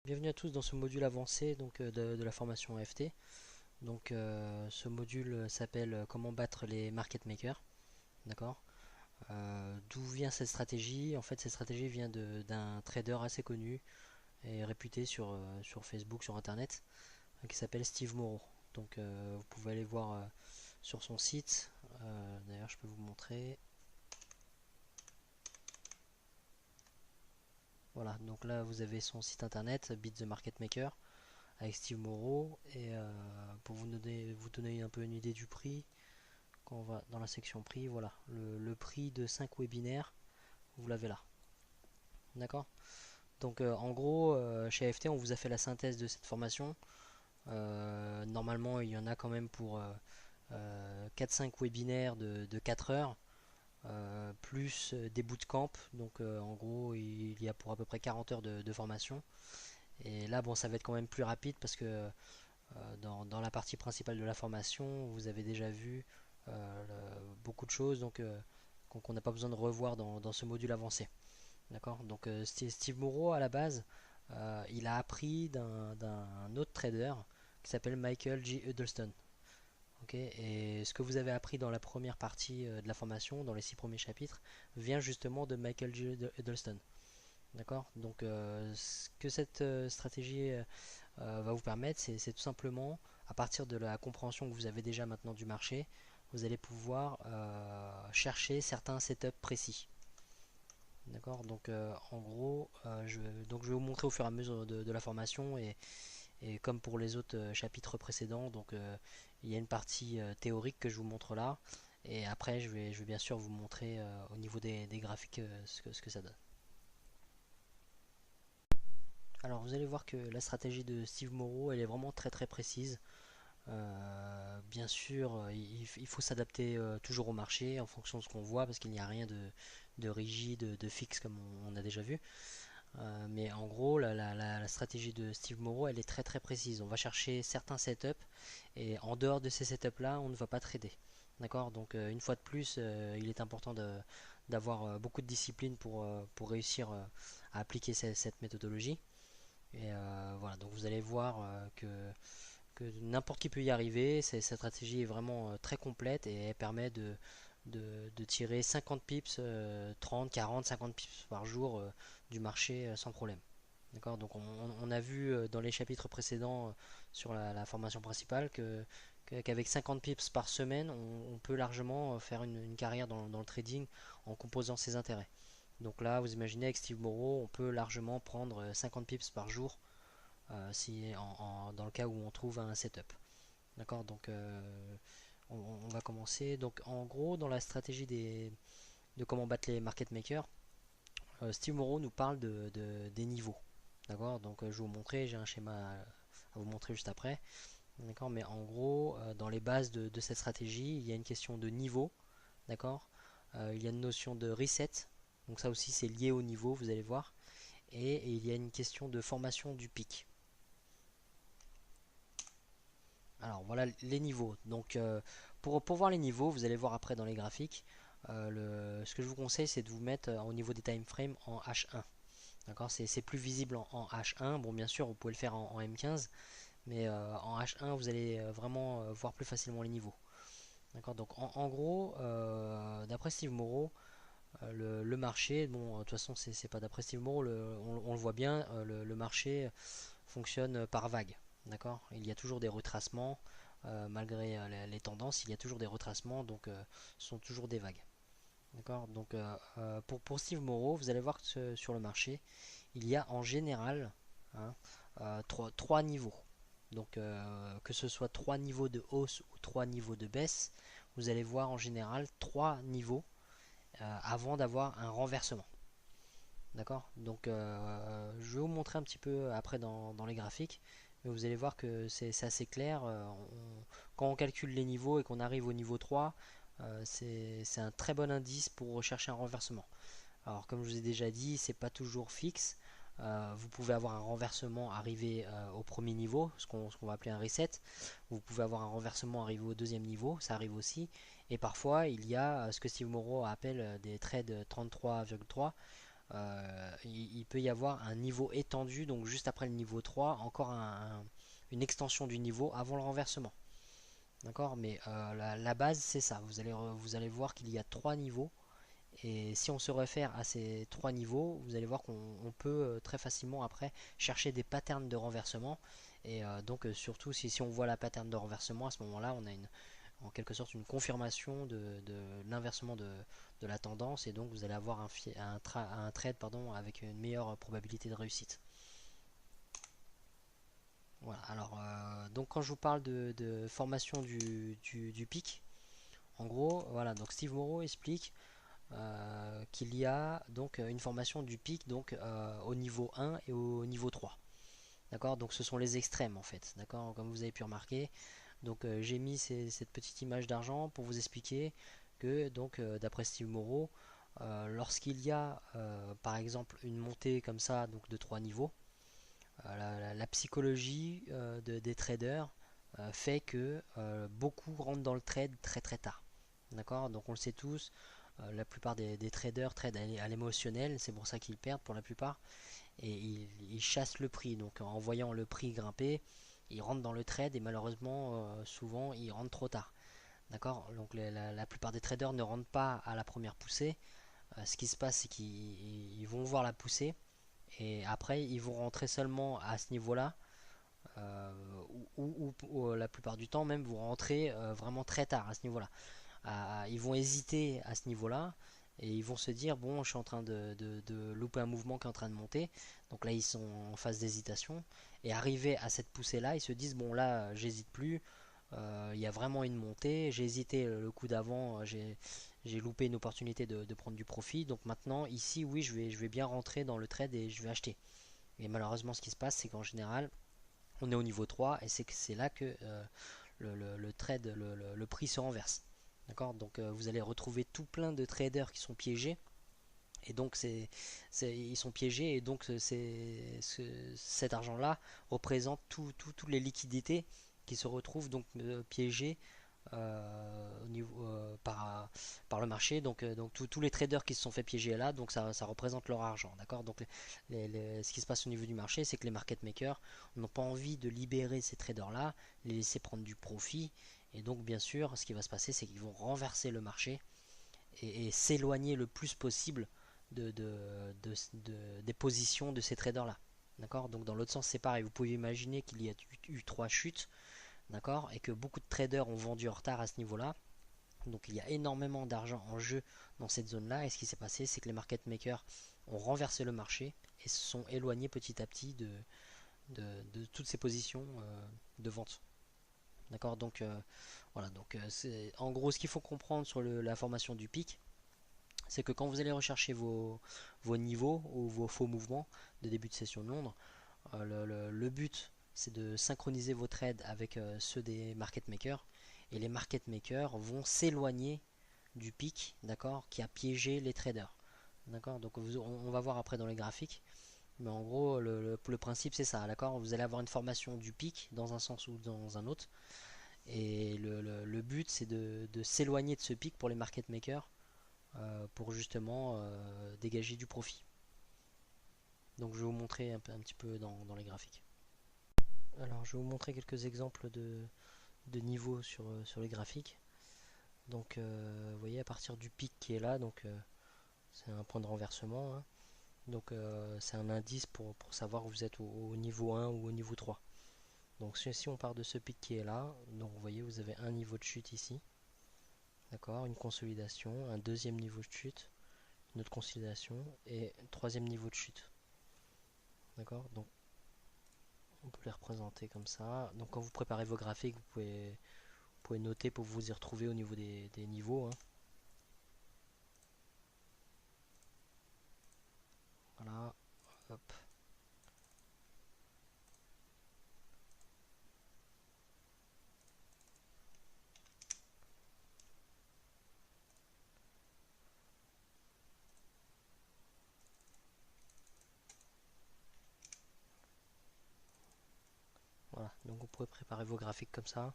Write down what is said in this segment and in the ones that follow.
Bienvenue à tous dans ce module avancé de la formation AFT. Ce module s'appelle comment battre les market makers. D'accord. D'où vient cette stratégie? En fait, cette stratégie vient d'un trader assez connu et réputé sur Facebook, sur Internet, qui s'appelle Steve Moreau. Vous pouvez aller voir sur son site. D'ailleurs, je peux vous montrer. Voilà, donc là vous avez son site internet, Beat the Market Maker, avec Steve Moreau. Pour vous donner un peu une idée du prix, quand on va dans la section prix, voilà, le prix de 5 webinaires, vous l'avez là. D'accord. En gros, chez AFT, on vous a fait la synthèse de cette formation. Normalement, il y en a quand même pour 4-5 webinaires de 4 heures, plus des bootcamps. En gros, il y a pour à peu près 40 heures de formation. Et là, bon, ça va être quand même plus rapide parce que dans la partie principale de la formation, vous avez déjà vu beaucoup de choses, qu'on n'a pas besoin de revoir dans ce module avancé. D'accord. Steve Moreau, à la base, il a appris d'un autre trader qui s'appelle Michael J. Huddleston. Ok. Et ce que vous avez appris dans la première partie de la formation, dans les 6 premiers chapitres, vient justement de Michael J. Huddleston. D'accord. Ce que cette stratégie va vous permettre, c'est tout simplement, à partir de la compréhension que vous avez déjà maintenant du marché, vous allez pouvoir chercher certains setups précis. D'accord. En gros, je vais vous montrer au fur et à mesure de la formation, et comme pour les autres chapitres précédents, il y a une partie théorique que je vous montre là, et après je vais bien sûr vous montrer au niveau des graphiques ce que ça donne. Alors vous allez voir que la stratégie de Steve Moreau, elle est vraiment très très précise. Bien sûr, il faut s'adapter toujours au marché en fonction de ce qu'on voit, parce qu'il n'y a rien de rigide, de fixe comme on a déjà vu. Mais en gros, la stratégie de Steve Moreau, elle est très très précise. On va chercher certains setups, et en dehors de ces setups là, on ne va pas trader. D'accord. Une fois de plus, il est important d'avoir beaucoup de discipline pour réussir à appliquer cette méthodologie. Voilà, donc vous allez voir que n'importe qui peut y arriver. Cette stratégie est vraiment très complète, et elle permet de tirer 50 pips, 30, 40, 50 pips par jour du marché sans problème. D'accord. On a vu dans les chapitres précédents sur la formation principale qu'avec 50 pips par semaine, on peut largement faire une carrière dans le trading en composant ses intérêts. Donc là, vous imaginez, avec Steve Moreau, on peut largement prendre 50 pips par jour dans le cas où on trouve un setup. D'accord. On va commencer. Donc en gros, dans la stratégie de comment battre les market makers, Steve Moreau nous parle des niveaux. D'accord. Je vais vous montrer, j'ai un schéma à vous montrer juste après. D'accord. Mais en gros, dans les bases de cette stratégie, il y a une question de niveau. D'accord. Il y a une notion de reset. Donc ça aussi, c'est lié au niveau, vous allez voir. Et il y a une question de formation du pic. Alors voilà les niveaux. Pour voir les niveaux, vous allez voir après dans les graphiques. Ce que je vous conseille, c'est de vous mettre au niveau des time frames en H1. D'accord. C'est plus visible en H1. Bon, bien sûr, vous pouvez le faire en M15, mais en H1, vous allez vraiment voir plus facilement les niveaux. D'accord. En gros, d'après Steve Moreau, le marché, bon, de toute façon, c'est pas d'après Steve Moreau, on le voit bien, le marché fonctionne par vague. D'accord. Il y a toujours des retracements, malgré les tendances, il y a toujours des retracements, ce sont toujours des vagues. D'accord. Pour Steve Moreau, vous allez voir que sur le marché, il y a en général, hein, trois niveaux. Que ce soit trois niveaux de hausse ou trois niveaux de baisse, vous allez voir en général trois niveaux avant d'avoir un renversement. D'accord. Je vais vous montrer un petit peu après dans les graphiques, mais vous allez voir que c'est assez clair. Quand on calcule les niveaux et qu'on arrive au niveau 3, c'est un très bon indice pour rechercher un renversement. Alors, comme je vous ai déjà dit, c'est pas toujours fixe. Vous pouvez avoir un renversement arrivé au premier niveau, ce qu'on va appeler un reset. Vous pouvez avoir un renversement arrivé au deuxième niveau, ça arrive aussi. Et parfois, il y a ce que Steve Moreau appelle des trades 33,3. il peut y avoir un niveau étendu, donc juste après le niveau 3 encore une extension du niveau avant le renversement. D'accord, mais la base c'est ça. Vous allez voir qu'il y a 3 niveaux. Et si on se réfère à ces 3 niveaux, vous allez voir qu'on peut très facilement après chercher des patterns de renversement. Et donc surtout si on voit la pattern de renversement, à ce moment-là, on a en quelque sorte une confirmation de l'inversement de la tendance. Et donc vous allez avoir un trade pardon, avec une meilleure probabilité de réussite. Voilà, alors donc quand je vous parle de formation du pic, en gros, voilà, donc Steve Morrow explique qu'il y a donc une formation du pic donc au niveau 1 et au niveau 3. D'accord, donc ce sont les extrêmes en fait. D'accord, comme vous avez pu remarquer. Donc j'ai mis cette petite image d'argent pour vous expliquer que donc d'après Steve Morrow, lorsqu'il y a par exemple une montée comme ça donc de 3 niveaux, la psychologie des traders fait que beaucoup rentrent dans le trade très très tard. D'accord, donc on le sait tous, la plupart des traders trade à l'émotionnel, c'est pour ça qu'ils perdent pour la plupart, et ils chassent le prix. Donc en voyant le prix grimper, ils rentrent dans le trade et malheureusement, souvent, ils rentrent trop tard. D'accord, donc la plupart des traders ne rentrent pas à la première poussée. Ce qui se passe, c'est qu'ils vont voir la poussée et après, ils vont rentrer seulement à ce niveau-là. euh, ou la plupart du temps même, vont rentrer vraiment très tard à ce niveau-là. Ils vont hésiter à ce niveau-là et ils vont se dire bon, je suis en train de louper un mouvement qui est en train de monter. Donc là, ils sont en phase d'hésitation. Et arrivé à cette poussée-là, ils se disent bon, là, j'hésite plus. Il y a vraiment une montée. J'ai hésité le coup d'avant. J'ai loupé une opportunité de prendre du profit. Donc maintenant, ici, oui, je vais bien rentrer dans le trade et je vais acheter. Et malheureusement, ce qui se passe, c'est qu'en général, on est au niveau 3 et c'est là que le trade, le prix se renverse. D'accord, donc vous allez retrouver tout plein de traders qui sont piégés. Et donc ils sont piégés et donc cet argent-là représente toutes les liquidités qui se retrouvent donc piégées au niveau, par le marché. Donc tous les traders qui se sont fait piéger là, donc ça représente leur argent. D'accord, donc ce qui se passe au niveau du marché, c'est que les market makers n'ont pas envie de libérer ces traders-là, les laisser prendre du profit. Et donc bien sûr, ce qui va se passer, c'est qu'ils vont renverser le marché et s'éloigner le plus possible des positions de ces traders-là. D'accord, donc dans l'autre sens, c'est pareil. Vous pouvez imaginer qu'il y a eu 3 chutes, d'accord, et que beaucoup de traders ont vendu en retard à ce niveau-là. Donc il y a énormément d'argent en jeu dans cette zone-là. Et ce qui s'est passé, c'est que les market makers ont renversé le marché et se sont éloignés petit à petit de toutes ces positions de vente. D'accord, donc voilà. Donc c'est en gros ce qu'il faut comprendre sur la formation du pic, c'est que quand vous allez rechercher vos niveaux ou vos faux mouvements de début de session de Londres, le but c'est de synchroniser vos trades avec ceux des market makers et les market makers vont s'éloigner du pic, d'accord, qui a piégé les traders. D'accord, donc on va voir après dans les graphiques, mais en gros le principe c'est ça, d'accord, vous allez avoir une formation du pic dans un sens ou dans un autre, et le but c'est de s'éloigner de ce pic pour les market makers pour justement dégager du profit. Donc je vais vous montrer un petit peu dans les graphiques. Alors je vais vous montrer quelques exemples de niveaux sur les graphiques. Donc vous voyez à partir du pic qui est là, donc c'est un point de renversement, hein. Donc c'est un indice pour savoir où vous êtes au niveau 1 ou au niveau 3. Donc si on part de ce pic qui est là, donc vous voyez vous avez un niveau de chute ici, d'accord, une consolidation, un deuxième niveau de chute, une autre consolidation et un troisième niveau de chute. D'accord, donc on peut les représenter comme ça. Donc quand vous préparez vos graphiques, vous pouvez noter pour vous y retrouver au niveau des niveaux, hein. Voilà, hop. Voilà, donc vous pouvez préparer vos graphiques comme ça,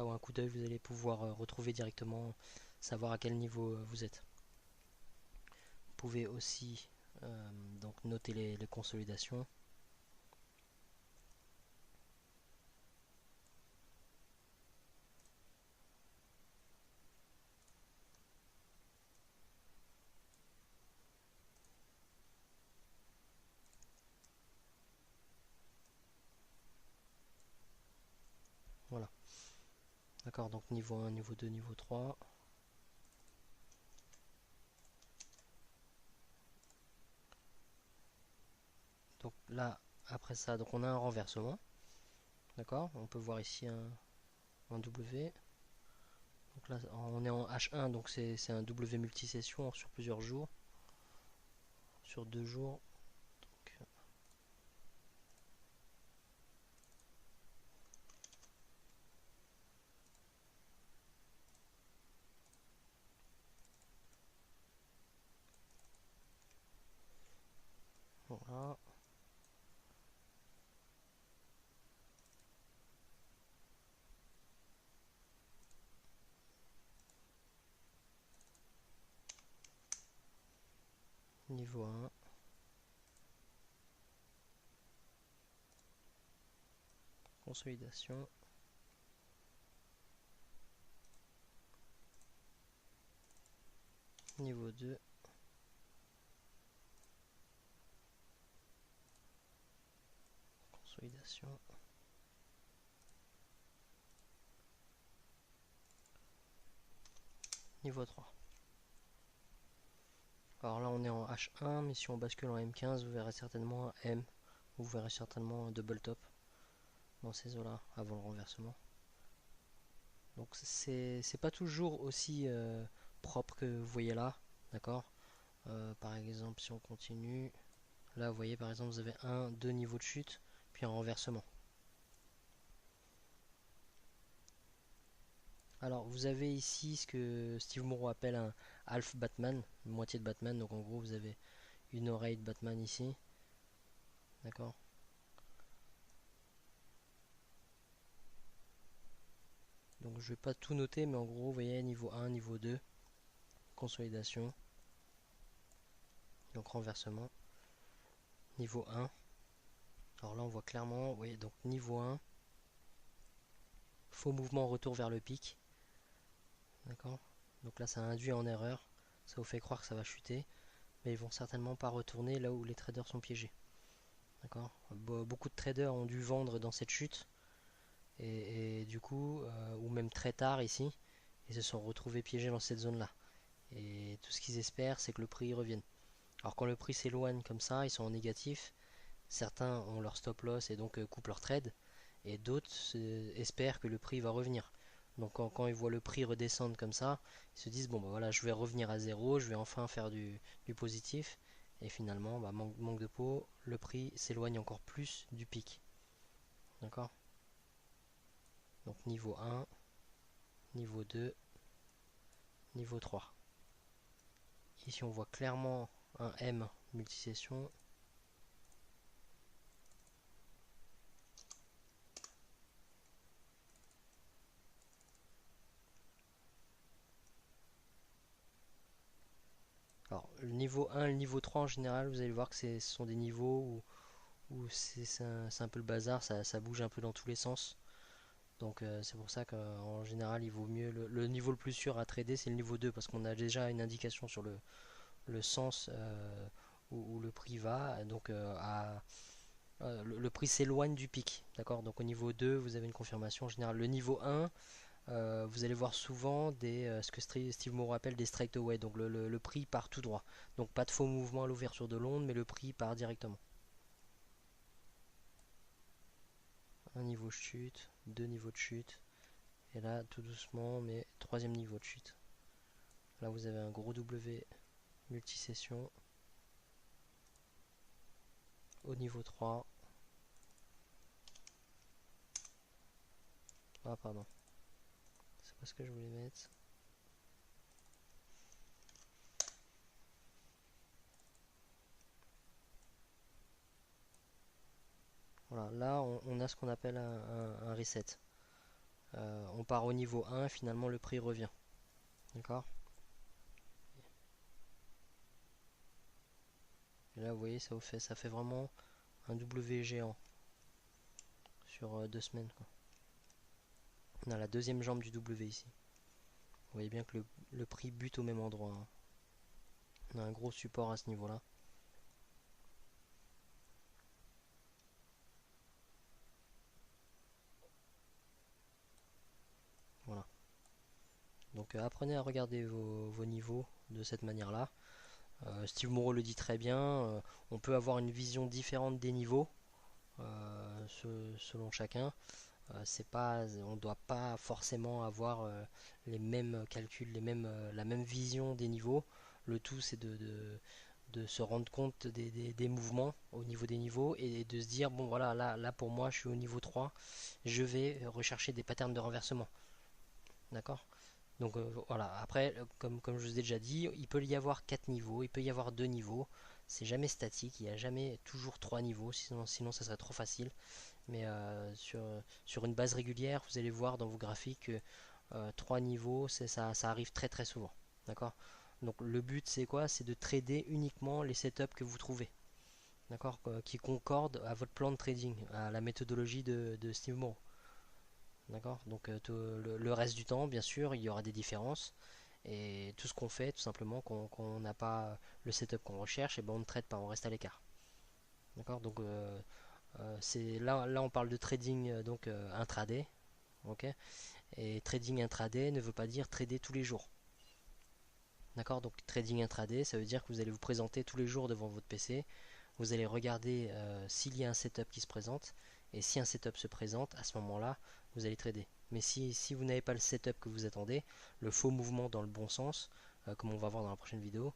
ou un coup d'œil, vous allez pouvoir retrouver directement, savoir à quel niveau vous êtes. Vous pouvez aussi Donc notez les consolidations. Voilà. D'accord, donc niveau 1, niveau 2, niveau 3. Donc là, après ça, donc on a un renversement. D'accord, on peut voir ici un W. Donc là, on est en H1, donc c'est un W multisession sur plusieurs jours. Sur 2 jours. Donc, voilà. Niveau 1. Consolidation. Niveau 2. Consolidation. Niveau 3. Alors là on est en H1, mais si on bascule en M15, vous verrez certainement un M. Vous verrez certainement un double top dans ces eaux-là avant le renversement. Donc c'est pas toujours aussi propre que vous voyez là, d'accord. Par exemple, si on continue, là vous voyez par exemple vous avez deux niveaux de chute, puis un renversement. Alors vous avez ici ce que Steve Moreau appelle un half Batman, une moitié de Batman, donc en gros vous avez une oreille de Batman ici, d'accord. Donc je vais pas tout noter, mais en gros vous voyez niveau 1, niveau 2, consolidation, donc renversement, niveau 1. Alors là on voit clairement, vous voyez, donc niveau 1, faux mouvement retour vers le pic, d'accord. Donc là ça induit en erreur, ça vous fait croire que ça va chuter, mais ils vont certainement pas retourner là où les traders sont piégés, d'accord. Beaucoup de traders ont dû vendre dans cette chute, et du coup, ou même très tard ici, ils se sont retrouvés piégés dans cette zone là, et tout ce qu'ils espèrent c'est que le prix revienne. Alors quand le prix s'éloigne comme ça, ils sont en négatif. Certains ont leur stop loss et donc coupent leur trade, et d'autres espèrent que le prix va revenir. Donc quand ils voient le prix redescendre comme ça, ils se disent bon bah voilà, je vais revenir à zéro, je vais enfin faire du positif. Et finalement, bah, manque de peau, le prix s'éloigne encore plus du pic. D'accord. Donc niveau 1, niveau 2, niveau 3. Ici on voit clairement un M multisession. Alors le niveau 1 et le niveau 3 en général, vous allez voir que ce sont des niveaux où c'est un peu le bazar, ça bouge un peu dans tous les sens. Donc c'est pour ça qu'en général il vaut mieux le niveau le plus sûr à trader, c'est le niveau 2, parce qu'on a déjà une indication sur le sens où le prix va. Donc le prix s'éloigne du pic, d'accord. Donc au niveau 2 vous avez une confirmation en général. Le niveau 1, vous allez voir souvent ce que Steve Moore appelle des straight away, donc le prix part tout droit. Donc pas de faux mouvement à l'ouverture de l'onde, mais le prix part directement. Un niveau de chute, deux niveaux de chute, et là tout doucement, mais troisième niveau de chute. Là vous avez un gros W multisession au niveau 3. Ah pardon, c'est pas ce que je voulais mettre. Voilà, là on a ce qu'on appelle un reset. On part au niveau 1, finalement le prix revient. D'accord. Et là, vous voyez, ça fait vraiment un W géant sur 2 semaines, quoi. On a la deuxième jambe du W ici. Vous voyez bien que le prix bute au même endroit, hein. On a un gros support à ce niveau-là. Voilà. Donc apprenez à regarder vos niveaux de cette manière-là. Steve Moreau le dit très bien, on peut avoir une vision différente des niveaux selon chacun. C'est pas, on ne doit pas forcément avoir les mêmes calculs, la même vision des niveaux. Le tout c'est de se rendre compte des mouvements au niveau des niveaux et de se dire bon voilà là pour moi je suis au niveau 3, je vais rechercher des patterns de renversement. D'accord? Donc voilà, après, comme je vous ai déjà dit, il peut y avoir 4 niveaux, il peut y avoir 2 niveaux. C'est jamais statique, il n'y a jamais toujours 3 niveaux, sinon ça serait trop facile. Mais sur une base régulière, vous allez voir dans vos graphiques que 3 niveaux, ça arrive très très souvent. D'accord? Donc le but c'est quoi? C'est de trader uniquement les setups que vous trouvez. D'accord? Qui concordent à votre plan de trading, à la méthodologie de Steve Moore. D'accord? Donc le reste du temps, bien sûr, il y aura des différences. Et tout ce qu'on fait, tout simplement, qu'on n'a pas le setup qu'on recherche, et ben on ne traite pas, on reste à l'écart. D'accord? Donc c'est là on parle de trading donc intraday. Ok? Et trading intraday ne veut pas dire trader tous les jours. D'accord? Donc trading intraday, ça veut dire que vous allez vous présenter tous les jours devant votre PC. Vous allez regarder s'il y a un setup qui se présente. Et si un setup se présente, à ce moment-là, vous allez trader. Mais si vous n'avez pas le setup que vous attendez, le faux mouvement dans le bon sens, comme on va voir dans la prochaine vidéo,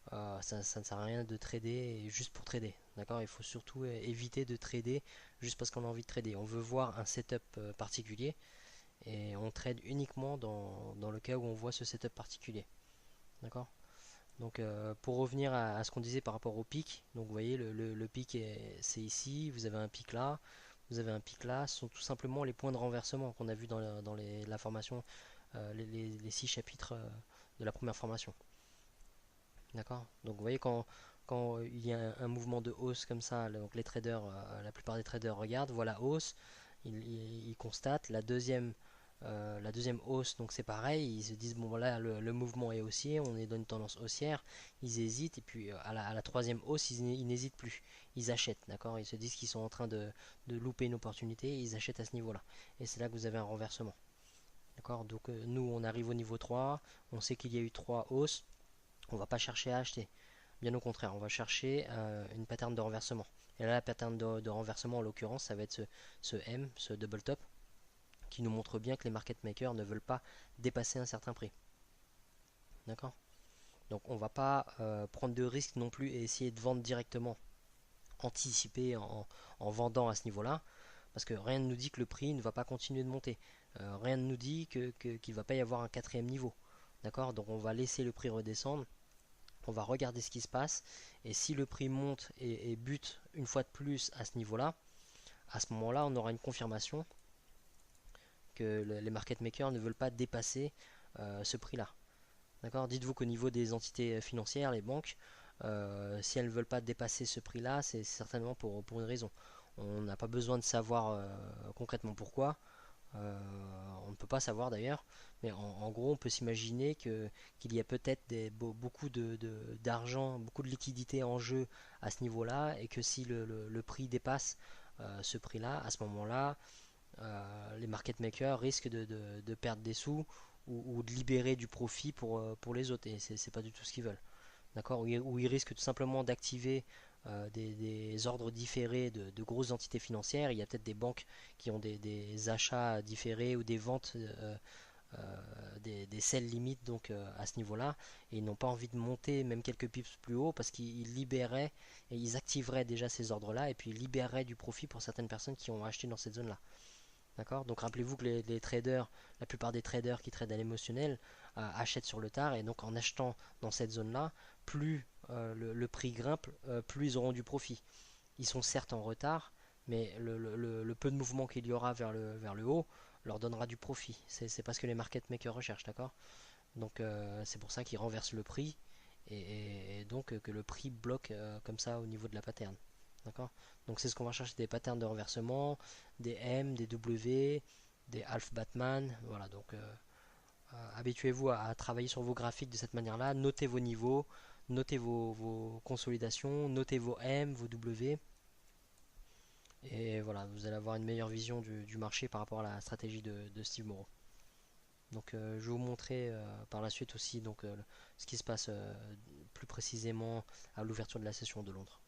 ça ne sert à rien de trader juste pour trader. D'accord? Il faut surtout éviter de trader juste parce qu'on a envie de trader. On veut voir un setup particulier et on trade uniquement dans le cas où on voit ce setup particulier. D'accord? Donc pour revenir à ce qu'on disait par rapport au pic, donc vous voyez le pic c'est ici, vous avez un pic là, vous avez un pic là, ce sont tout simplement les points de renversement qu'on a vu dans la formation, les 6 chapitres de la première formation. D'accord? Donc vous voyez quand il y a un mouvement de hausse comme ça, donc les traders, la plupart des traders regardent, voient la hausse, ils constatent la deuxième hausse, donc c'est pareil, ils se disent bon voilà le mouvement est haussier, on est dans une tendance haussière, ils hésitent et puis à la troisième hausse ils n'hésitent plus, ils achètent, d'accord, ils se disent qu'ils sont en train de louper une opportunité, ils achètent à ce niveau-là et c'est là que vous avez un renversement, d'accord. Donc nous on arrive au niveau 3, on sait qu'il y a eu 3 hausses, on va pas chercher à acheter, bien au contraire, on va chercher une pattern de renversement. Et là la pattern de renversement en l'occurrence ça va être ce M, ce double top qui nous montre bien que les market makers ne veulent pas dépasser un certain prix. D'accord? Donc on ne va pas prendre de risques non plus et essayer de vendre directement, anticiper en vendant à ce niveau-là, parce que rien ne nous dit que le prix ne va pas continuer de monter. Rien ne nous dit qu'il ne va pas y avoir un quatrième niveau. D'accord? Donc on va laisser le prix redescendre, on va regarder ce qui se passe, et si le prix monte et bute une fois de plus à ce niveau-là, à ce moment-là on aura une confirmation que les market makers ne veulent pas dépasser ce prix-là. D'accord? Dites-vous qu'au niveau des entités financières, les banques, si elles ne veulent pas dépasser ce prix-là, c'est certainement pour une raison. On n'a pas besoin de savoir concrètement pourquoi. On ne peut pas savoir d'ailleurs, mais en gros, on peut s'imaginer qu'il y a peut-être beaucoup d'argent, beaucoup de liquidités en jeu à ce niveau-là, et que si le prix dépasse ce prix-là, à ce moment-là, les market makers risquent de perdre des sous ou de libérer du profit pour les autres, et c'est pas du tout ce qu'ils veulent. D'accord? Ou ils risquent tout simplement d'activer des ordres différés de grosses entités financières. Il y a peut-être des banques qui ont des achats différés ou des ventes, des sell limites donc à ce niveau-là, et ils n'ont pas envie de monter même quelques pips plus haut parce qu'ils libéraient et ils activeraient déjà ces ordres-là et puis ils libéreraient du profit pour certaines personnes qui ont acheté dans cette zone-là. D'accord? Donc rappelez-vous que les traders, la plupart des traders qui tradent à l'émotionnel achètent sur le tard, et donc en achetant dans cette zone-là, plus le prix grimpe, plus ils auront du profit. Ils sont certes en retard, mais le peu de mouvement qu'il y aura vers le haut leur donnera du profit. C'est pas ce que les market makers recherchent, d'accord? Donc c'est pour ça qu'ils renversent le prix et donc que le prix bloque comme ça au niveau de la pattern. D'accord? Donc c'est ce qu'on va chercher, des patterns de renversement, des M, des W, des Half Batman. Voilà, donc habituez-vous à travailler sur vos graphiques de cette manière-là. Notez vos niveaux, notez vos consolidations, notez vos M, vos W. Et voilà, vous allez avoir une meilleure vision du marché par rapport à la stratégie de Steve Moreau. Donc je vais vous montrer par la suite aussi ce qui se passe plus précisément à l'ouverture de la session de Londres.